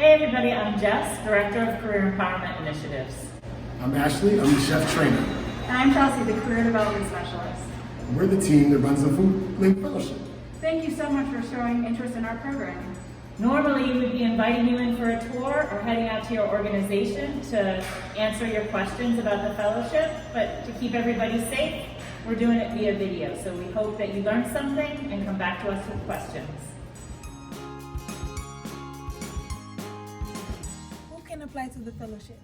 Hey everybody, I'm Jes, Director of Career Empowerment Initiatives. I'm Ashley, I'm the chef trainer. And I'm Chelsea, the Career Development Specialist. We're the team that runs the Foodlink Fellowship. Thank you so much for showing interest in our program. Normally, we'd be inviting you in for a tour or heading out to your organization to answer your questions about the fellowship, but to keep everybody safe, we're doing it via video. So we hope that you learned something and come back to us with questions. Who can apply to the fellowship?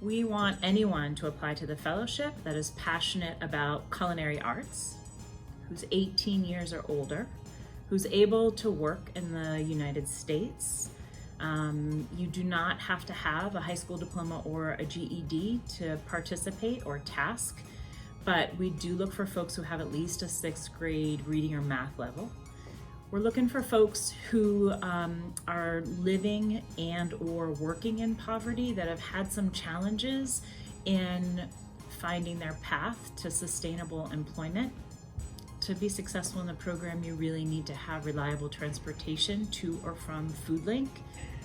We want anyone to apply to the fellowship that is passionate about culinary arts, who's 18 years or older, who's able to work in the United States. You do not have to have a high school diploma or a GED to participate or task, but we do look for folks who have at least a 6th grade reading or math level. We're looking for folks who are living and or working in poverty that have had some challenges in finding their path to sustainable employment. To be successful in the program, you really need to have reliable transportation to or from Foodlink,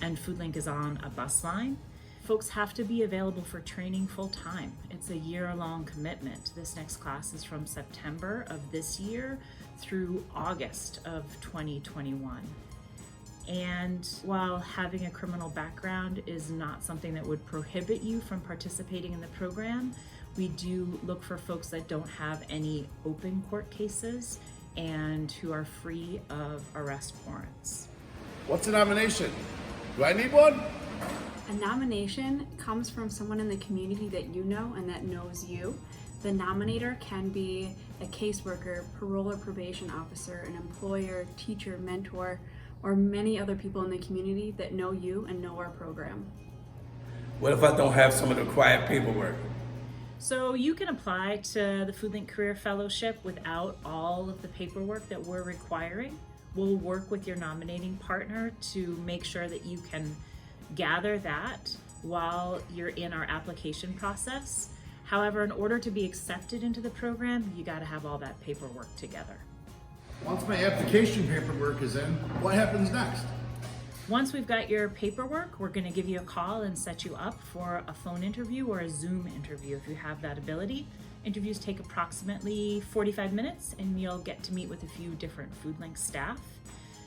and Foodlink is on a bus line. Folks have to be available for training full-time. It's a year-long commitment. This next class is from September of this year through August of 2021. And while having a criminal background is not something that would prohibit you from participating in the program, we do look for folks that don't have any open court cases and who are free of arrest warrants. What's a nomination? Do I need one? A nomination comes from someone in the community that you know and that knows you. The nominator can be a caseworker, parole or probation officer, an employer, teacher, mentor, or many other people in the community that know you and know our program. What if I don't have some of the required paperwork? So you can apply to the Foodlink Career Fellowship without all of the paperwork that we're requiring. We'll work with your nominating partner to make sure that you can gather that while you're in our application process. However, in order to be accepted into the program, you got to have all that paperwork together. Once my application paperwork is in, what happens next? Once we've got your paperwork, we're going to give you a call and set you up for a phone interview or a Zoom interview if you have that ability. Interviews take approximately 45 minutes and you'll get to meet with a few different Foodlink staff.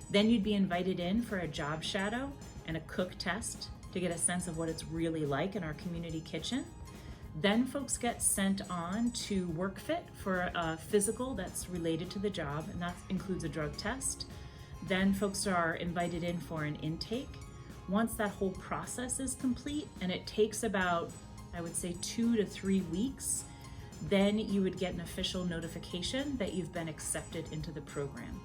Then you'd be invited in for a job shadow and a cook test to get a sense of what it's really like in our community kitchen. Then folks get sent on to WorkFit for a physical that's related to the job, and that includes a drug test. Then folks are invited in for an intake. Once that whole process is complete, and it takes about, I would say, 2 to 3 weeks, then you would get an official notification that you've been accepted into the program.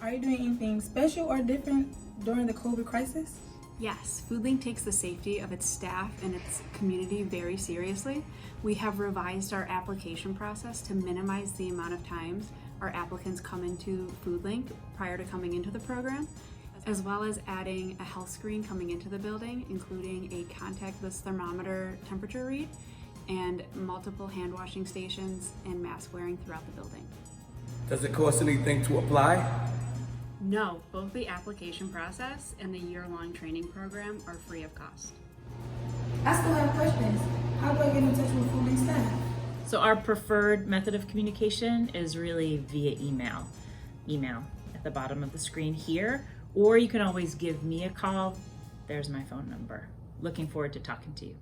Are you doing anything special or different during the COVID crisis? Yes, Foodlink takes the safety of its staff and its community very seriously. We have revised our application process to minimize the amount of times our applicants come into Foodlink prior to coming into the program, as well as adding a health screen coming into the building, including a contactless thermometer temperature read and multiple hand washing stations and mask wearing throughout the building. Does it cost anything to apply? No, both the application process and the year-long training program are free of cost. I still have questions. How do I get in touch with Foodlink staff? So our preferred method of communication is really via email. Email at the bottom of the screen here, or you can always give me a call. There's my phone number. Looking forward to talking to you.